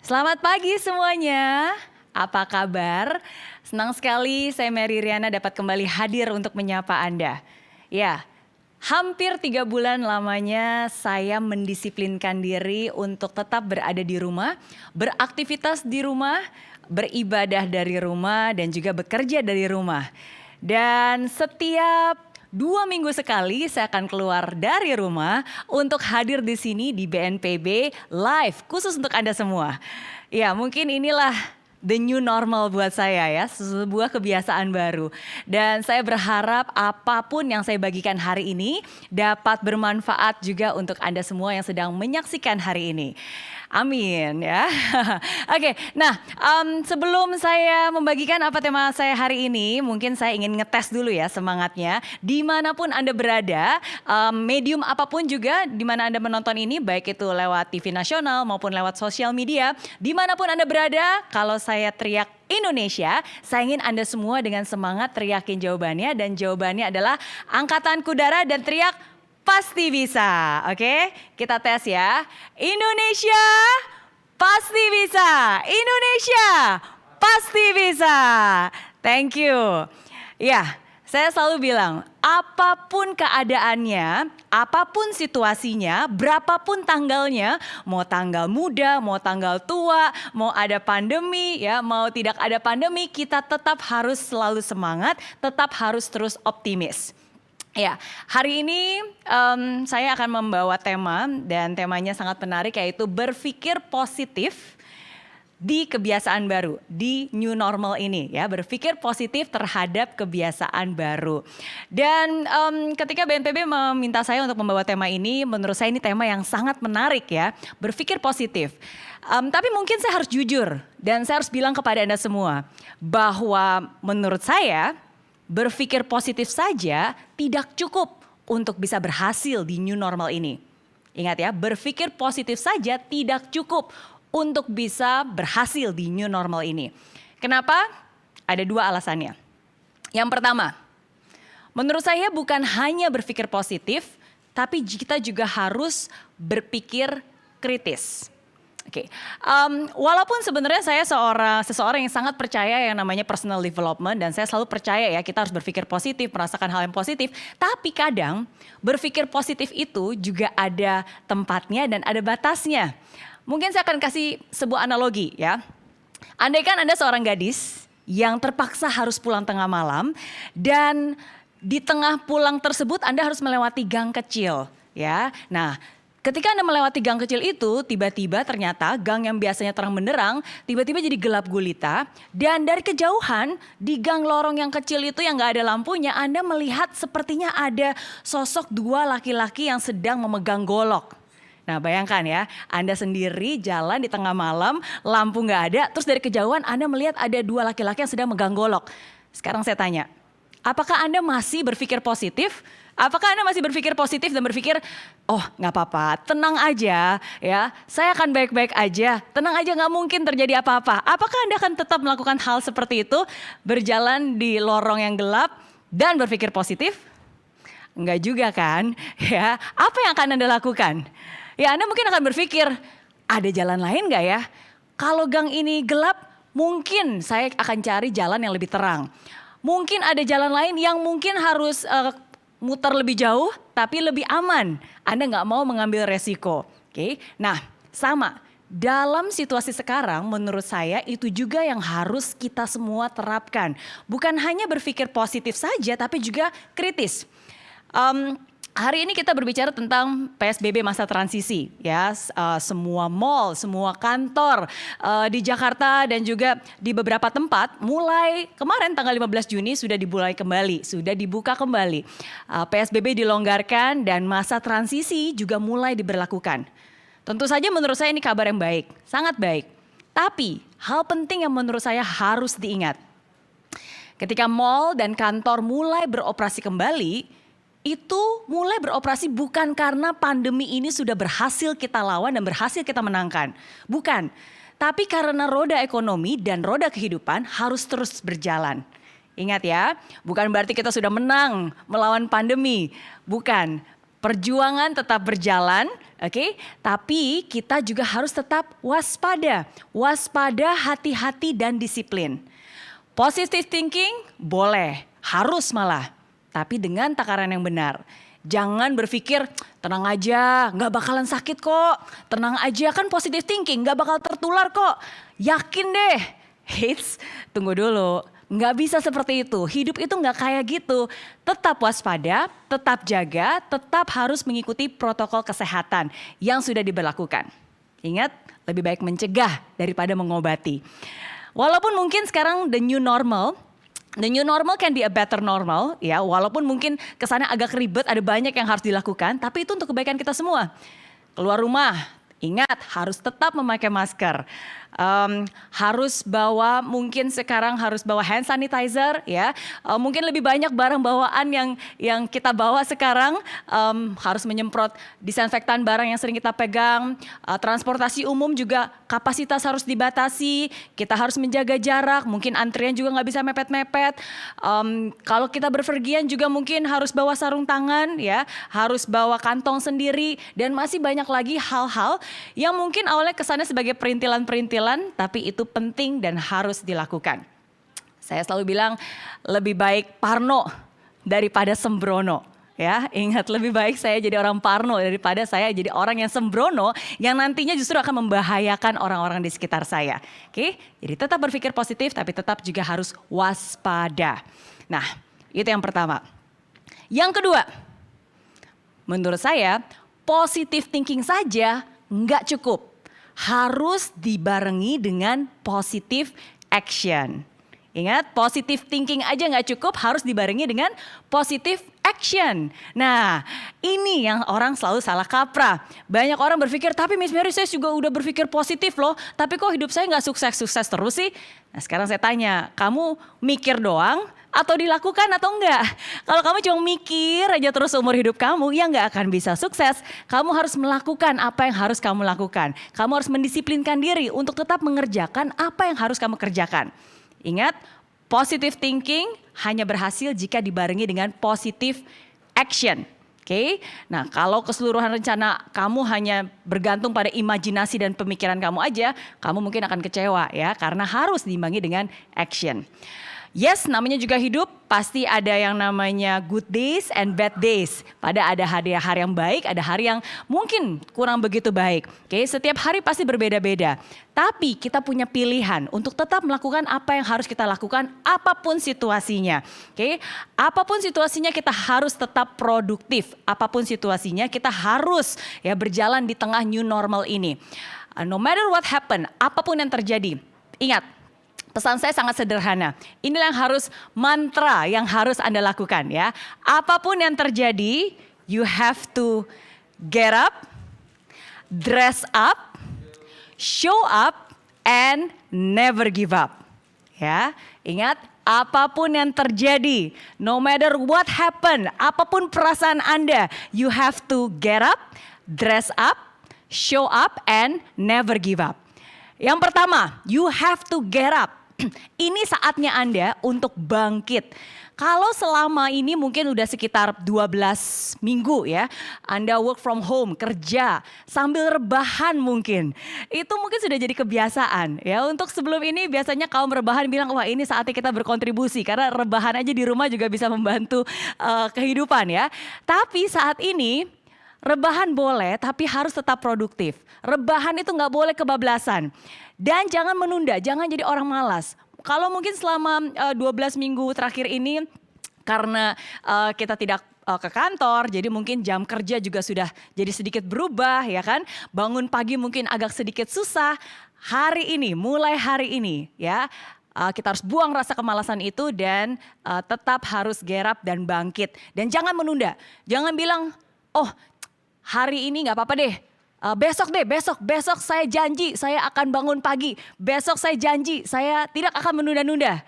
Selamat pagi semuanya, apa kabar? Senang sekali saya Mary Riana dapat kembali hadir untuk menyapa Anda. Ya, hampir 3 bulan lamanya saya mendisiplinkan diri untuk tetap berada di rumah, beraktivitas di rumah, beribadah dari rumah dan juga bekerja dari rumah. Dan setiap 2 minggu sekali saya akan keluar dari rumah untuk hadir di sini di BNPB live khusus untuk Anda semua. Ya, mungkin inilah the new normal buat saya ya, sebuah kebiasaan baru. Dan saya berharap apapun yang saya bagikan hari ini dapat bermanfaat juga untuk Anda semua yang sedang menyaksikan hari ini. Amin ya. Oke, nah sebelum saya membagikan apa tema saya hari ini, mungkin saya ingin ngetes dulu ya semangatnya. Dimanapun Anda berada, medium apapun juga dimana Anda menonton ini, baik itu lewat TV nasional maupun lewat sosial media, dimanapun Anda berada, kalau saya teriak Indonesia, saya ingin Anda semua dengan semangat teriakin jawabannya, dan jawabannya adalah angkatan udara dan teriak pasti bisa. Oke, kita tes ya. Indonesia pasti bisa. Indonesia pasti bisa. Thank you. Ya, saya selalu bilang, apapun keadaannya, apapun situasinya, berapapun tanggalnya, mau tanggal muda, mau tanggal tua, mau ada pandemi, ya, mau tidak ada pandemi, kita tetap harus selalu semangat, tetap harus terus optimis. Ya, hari ini saya akan membawa tema, dan temanya sangat menarik, yaitu berpikir positif di kebiasaan baru, di new normal ini ya, berpikir positif terhadap kebiasaan baru. Dan ketika BNPB meminta saya untuk membawa tema ini, menurut saya ini tema yang sangat menarik ya, berpikir positif. Tapi mungkin saya harus jujur, dan saya harus bilang kepada Anda semua, bahwa menurut saya, berpikir positif saja tidak cukup untuk bisa berhasil di new normal ini. Ingat ya, berpikir positif saja tidak cukup untuk bisa berhasil di new normal ini. Kenapa? Ada 2 alasannya. Yang pertama, menurut saya bukan hanya berpikir positif, tapi kita juga harus berpikir kritis. Oke, walaupun sebenarnya saya seseorang yang sangat percaya yang namanya personal development, dan saya selalu percaya ya kita harus berpikir positif, merasakan hal yang positif. Tapi kadang berpikir positif itu juga ada tempatnya dan ada batasnya. Mungkin saya akan kasih sebuah analogi ya. Andaikan Anda seorang gadis yang terpaksa harus pulang tengah malam, dan di tengah pulang tersebut Anda harus melewati gang kecil ya. Nah, ketika Anda melewati gang kecil itu, tiba-tiba ternyata gang yang biasanya terang benderang, tiba-tiba jadi gelap gulita. Dan dari kejauhan, di gang lorong yang kecil itu yang gak ada lampunya, Anda melihat sepertinya ada sosok 2 laki-laki yang sedang memegang golok. Nah, bayangkan ya, Anda sendiri jalan di tengah malam, lampu gak ada, terus dari kejauhan Anda melihat ada 2 laki-laki yang sedang megang golok. Sekarang saya tanya, apakah Anda masih berpikir positif? Apakah Anda masih berpikir positif dan berpikir, oh gak apa-apa, tenang aja ya, saya akan baik-baik aja, tenang aja, gak mungkin terjadi apa-apa. Apakah Anda akan tetap melakukan hal seperti itu, berjalan di lorong yang gelap dan berpikir positif? Enggak juga kan, ya. Apa yang akan Anda lakukan? Ya, Anda mungkin akan berpikir, ada jalan lain gak ya? Kalau gang ini gelap, mungkin saya akan cari jalan yang lebih terang. Mungkin ada jalan lain yang mungkin harus muter lebih jauh tapi lebih aman. Anda nggak mau mengambil resiko. Oke, nah sama. Dalam situasi sekarang menurut saya itu juga yang harus kita semua terapkan. Bukan hanya berpikir positif saja tapi juga kritis. Hari ini kita berbicara tentang PSBB masa transisi ya, semua mall, semua kantor di Jakarta dan juga di beberapa tempat mulai kemarin tanggal 15 Juni sudah dimulai kembali, sudah dibuka kembali. PSBB dilonggarkan dan masa transisi juga mulai diberlakukan. Tentu saja menurut saya ini kabar yang baik, sangat baik. Tapi hal penting yang menurut saya harus diingat. Ketika mall dan kantor mulai beroperasi kembali, itu mulai beroperasi bukan karena pandemi ini sudah berhasil kita lawan dan berhasil kita menangkan. Bukan, tapi karena roda ekonomi dan roda kehidupan harus terus berjalan. Ingat ya, bukan berarti kita sudah menang melawan pandemi. Bukan, perjuangan tetap berjalan Oke, tapi kita juga harus tetap waspada. Waspada, hati-hati dan disiplin. Positive thinking boleh, harus malah. Tapi dengan takaran yang benar. Jangan berpikir tenang aja, gak bakalan sakit kok. Tenang aja, kan positive thinking, gak bakal tertular kok. Yakin deh. Hits, tunggu dulu. Nggak bisa seperti itu, hidup itu nggak kayak gitu. Tetap waspada, tetap jaga, tetap harus mengikuti protokol kesehatan yang sudah diberlakukan. Ingat, lebih baik mencegah daripada mengobati. Walaupun mungkin sekarang the new normal can be a better normal, ya. Walaupun mungkin kesannya agak ribet, ada banyak yang harus dilakukan, tapi itu untuk kebaikan kita semua. Keluar rumah, ingat harus tetap memakai masker. Harus bawa, mungkin sekarang harus bawa hand sanitizer, ya. Mungkin lebih banyak barang bawaan yang kita bawa sekarang, harus menyemprot disinfektan barang yang sering kita pegang. Transportasi umum juga kapasitas harus dibatasi. Kita harus menjaga jarak. Mungkin antrian juga nggak bisa mepet-mepet. Kalau kita berpergian juga mungkin harus bawa sarung tangan, ya. Harus bawa kantong sendiri dan masih banyak lagi hal-hal yang mungkin awalnya kesannya sebagai perintilan-perintilan, tapi itu penting dan harus dilakukan. Saya selalu bilang lebih baik parno daripada sembrono. Ya, ingat lebih baik saya jadi orang parno daripada saya jadi orang yang sembrono yang nantinya justru akan membahayakan orang-orang di sekitar saya. Oke, jadi tetap berpikir positif tapi tetap juga harus waspada. Nah, itu yang pertama. Yang kedua, menurut saya positive thinking saja nggak cukup. Harus dibarengi dengan positive action. Ingat, positive thinking aja nggak cukup, harus dibarengi dengan positive action. Nah, ini yang orang selalu salah kaprah. Banyak orang berpikir, tapi Miss Mary saya juga udah berpikir positif loh, tapi kok hidup saya nggak sukses-sukses terus sih? Nah, sekarang saya tanya, kamu mikir doang atau dilakukan atau enggak? Kalau kamu cuma mikir aja terus umur hidup kamu, ya enggak akan bisa sukses. Kamu harus melakukan apa yang harus kamu lakukan. Kamu harus mendisiplinkan diri untuk tetap mengerjakan apa yang harus kamu kerjakan. Ingat, positive thinking hanya berhasil jika dibarengi dengan positive action. Oke, nah kalau keseluruhan rencana kamu hanya bergantung pada imajinasi dan pemikiran kamu aja, kamu mungkin akan kecewa ya, karena harus diimbangi dengan action. Yes, namanya juga hidup, pasti ada yang namanya good days and bad days. Ada hari yang baik, ada hari yang mungkin kurang begitu baik. Oke, setiap hari pasti berbeda-beda. Tapi kita punya pilihan untuk tetap melakukan apa yang harus kita lakukan apapun situasinya. Oke, apapun situasinya kita harus tetap produktif. Apapun situasinya kita harus ya berjalan di tengah new normal ini. No matter what happen, apapun yang terjadi, ingat, pesan saya sangat sederhana. Inilah yang harus mantra yang harus Anda lakukan ya. Apapun yang terjadi, you have to get up, dress up, show up, and never give up. Ya, ingat, apapun yang terjadi, no matter what happen, apapun perasaan Anda, you have to get up, dress up, show up, and never give up. Yang pertama, you have to get up. Ini saatnya Anda untuk bangkit. Kalau selama ini mungkin udah sekitar 12 minggu ya, Anda work from home, kerja, sambil rebahan mungkin. Itu mungkin sudah jadi kebiasaan ya. Untuk sebelum ini biasanya kaum rebahan bilang, wah ini saatnya kita berkontribusi. Karena rebahan aja di rumah juga bisa membantu kehidupan ya. Tapi saat ini, rebahan boleh tapi harus tetap produktif. Rebahan itu gak boleh kebablasan. Dan jangan menunda, jangan jadi orang malas. Kalau mungkin selama 12 minggu terakhir ini karena kita tidak ke kantor, jadi mungkin jam kerja juga sudah jadi sedikit berubah ya kan. Bangun pagi mungkin agak sedikit susah. Hari ini, mulai hari ini ya, kita harus buang rasa kemalasan itu dan tetap harus get up dan bangkit. Dan jangan menunda, jangan bilang, oh hari ini gak apa-apa deh. Besok saya janji saya akan bangun pagi. Besok saya janji saya tidak akan menunda-nunda.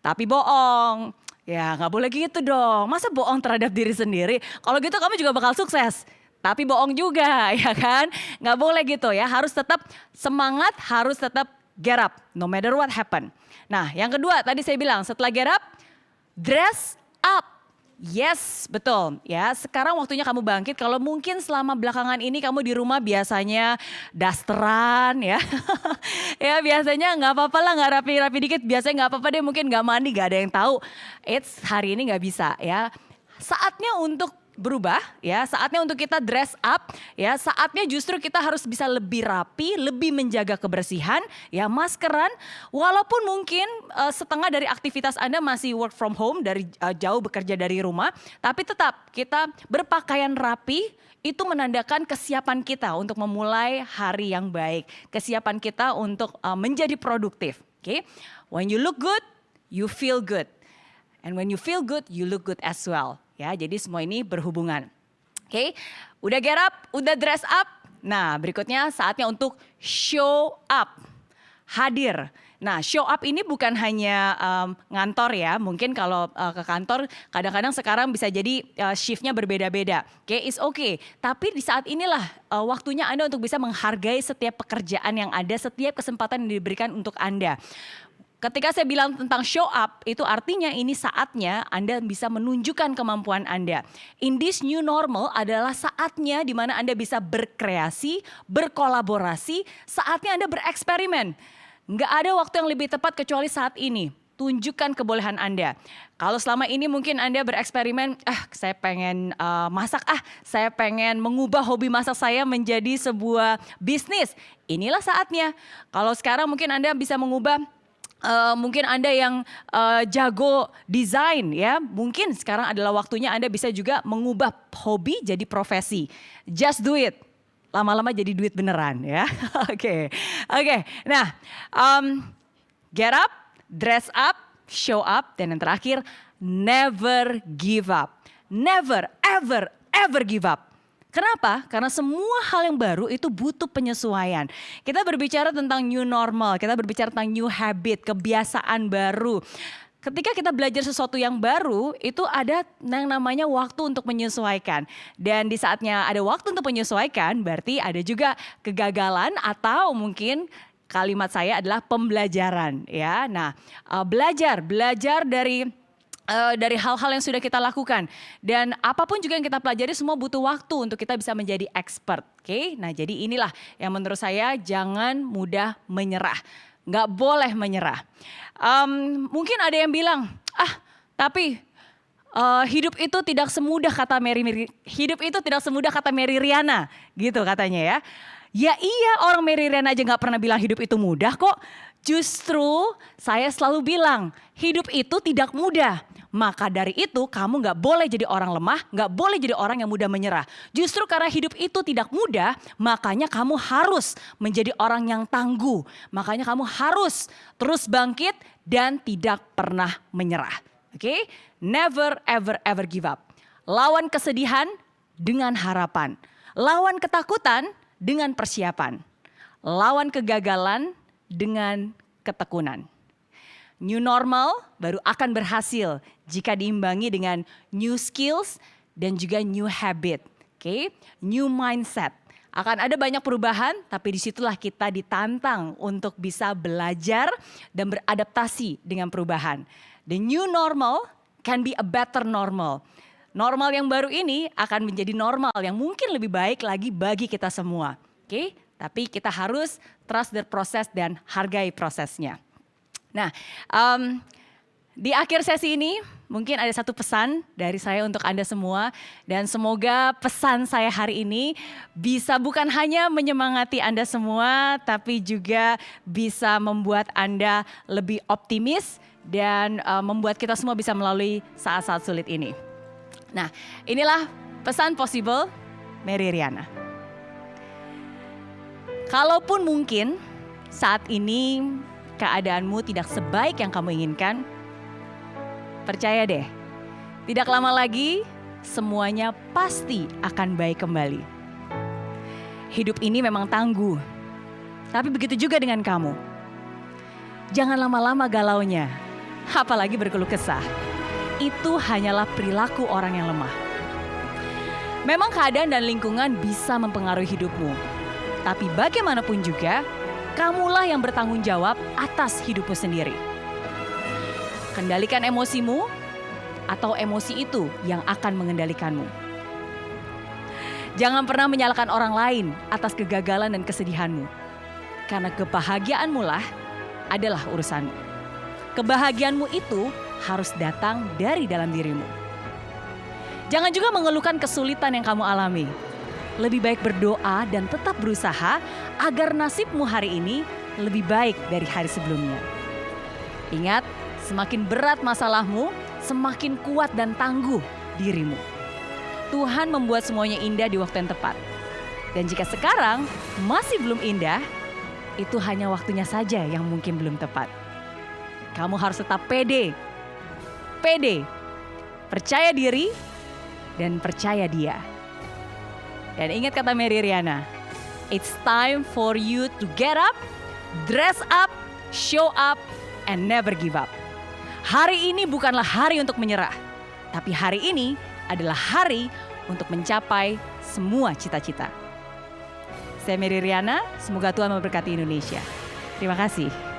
Tapi bohong. Ya gak boleh gitu dong. Masa bohong terhadap diri sendiri? Kalau gitu kamu juga bakal sukses. Tapi bohong juga ya kan. Gak boleh gitu ya. Harus tetap semangat, harus tetap get up. No matter what happen. Nah yang kedua tadi saya bilang setelah get up, dress up. Yes, betul ya. Sekarang waktunya kamu bangkit. Kalau mungkin selama belakangan ini kamu di rumah biasanya dasteran ya. Ya biasanya nggak apa-apa lah, nggak rapi-rapi dikit. Biasanya nggak apa-apa deh, mungkin nggak mandi, nggak ada yang tahu. Hari ini nggak bisa ya. Saatnya untuk berubah ya, saatnya untuk kita dress up ya, saatnya justru kita harus bisa lebih rapi, lebih menjaga kebersihan ya, maskeran. Walaupun mungkin setengah dari aktivitas Anda masih work from home, dari jauh bekerja dari rumah, tapi tetap kita berpakaian rapi itu menandakan kesiapan kita untuk memulai hari yang baik, kesiapan kita untuk menjadi produktif. Oke, when you look good, you feel good. And when you feel good, you look good as well. Ya, jadi semua ini berhubungan. Oke, udah get up, udah dress up. Nah, berikutnya saatnya untuk show up, hadir. Nah, show up ini bukan hanya ngantor ya. Mungkin kalau ke kantor kadang-kadang sekarang bisa jadi shiftnya berbeda-beda. Oke, it's okay. Tapi di saat inilah waktunya Anda untuk bisa menghargai setiap pekerjaan yang ada, setiap kesempatan yang diberikan untuk Anda. Ketika saya bilang tentang show up, itu artinya ini saatnya Anda bisa menunjukkan kemampuan Anda. In this new normal adalah saatnya di mana Anda bisa berkreasi, berkolaborasi, saatnya Anda bereksperimen. Nggak ada waktu yang lebih tepat kecuali saat ini. Tunjukkan kebolehan Anda. Kalau selama ini mungkin Anda bereksperimen, saya pengen masak, saya pengen mengubah hobi masak saya menjadi sebuah bisnis. Inilah saatnya. Kalau sekarang mungkin Anda bisa mengubah, mungkin Anda yang jago desain ya, mungkin sekarang adalah waktunya Anda bisa juga mengubah hobi jadi profesi. Just do it. Lama-lama jadi duit beneran ya. Oke. Nah, get up, dress up, show up, dan yang terakhir, never give up. Never, ever give up. Kenapa? Karena semua hal yang baru itu butuh penyesuaian. Kita berbicara tentang new normal, kita berbicara tentang new habit, kebiasaan baru. Ketika kita belajar sesuatu yang baru, itu ada yang namanya waktu untuk menyesuaikan. Dan di saatnya ada waktu untuk menyesuaikan, berarti ada juga kegagalan atau mungkin kalimat saya adalah pembelajaran. Ya, nah belajar dari hal-hal yang sudah kita lakukan. Dan apapun juga yang kita pelajari semua butuh waktu untuk kita bisa menjadi expert. Oke, nah jadi inilah yang menurut saya jangan mudah menyerah. Nggak boleh menyerah. Mungkin ada yang bilang, tapi hidup itu tidak semudah kata Mary Riana. Gitu katanya ya. Ya iya, orang Mary Riana aja nggak pernah bilang hidup itu mudah kok. Justru saya selalu bilang hidup itu tidak mudah. Maka dari itu kamu gak boleh jadi orang lemah, gak boleh jadi orang yang mudah menyerah. Justru karena hidup itu tidak mudah, makanya kamu harus menjadi orang yang tangguh. Makanya kamu harus terus bangkit dan tidak pernah menyerah. Oke? Never ever give up. Lawan kesedihan dengan harapan. Lawan ketakutan dengan persiapan. Lawan kegagalan dengan ketekunan. New normal baru akan berhasil jika diimbangi dengan new skills dan juga new habit. Oke, new mindset. Akan ada banyak perubahan, tapi disitulah kita ditantang untuk bisa belajar dan beradaptasi dengan perubahan. The new normal can be a better normal. Normal yang baru ini akan menjadi normal yang mungkin lebih baik lagi bagi kita semua. Oke, tapi kita harus trust the process dan hargai prosesnya. Nah, di akhir sesi ini mungkin ada satu pesan dari saya untuk Anda semua. Dan semoga pesan saya hari ini bisa bukan hanya menyemangati Anda semua, tapi juga bisa membuat Anda lebih optimis dan membuat kita semua bisa melalui saat-saat sulit ini. Nah, inilah pesan Possible Mary Riana. Kalaupun mungkin saat ini keadaanmu tidak sebaik yang kamu inginkan, percaya deh, tidak lama lagi semuanya pasti akan baik kembali. Hidup ini memang tangguh, tapi begitu juga dengan kamu. Jangan lama-lama galaunya, apalagi berkeluh kesah. Itu hanyalah perilaku orang yang lemah. Memang keadaan dan lingkungan bisa mempengaruhi hidupmu, tapi bagaimanapun juga, kamulah yang bertanggung jawab atas hidupmu sendiri. Kendalikan emosimu, atau emosi itu yang akan mengendalikanmu. Jangan pernah menyalahkan orang lain atas kegagalan dan kesedihanmu. Karena kebahagiaanmu lah adalah urusanmu. Kebahagiaanmu itu harus datang dari dalam dirimu. Jangan juga mengeluhkan kesulitan yang kamu alami. Lebih baik berdoa dan tetap berusaha agar nasibmu hari ini lebih baik dari hari sebelumnya. Ingat, semakin berat masalahmu, semakin kuat dan tangguh dirimu. Tuhan membuat semuanya indah di waktu yang tepat. Dan jika sekarang masih belum indah, itu hanya waktunya saja yang mungkin belum tepat. Kamu harus tetap pede, percaya diri, dan percaya Dia. Dan ingat kata Mary Riana, it's time for you to get up, dress up, show up, and never give up. Hari ini bukanlah hari untuk menyerah, tapi hari ini adalah hari untuk mencapai semua cita-cita. Saya Mary Riana, semoga Tuhan memberkati Indonesia. Terima kasih.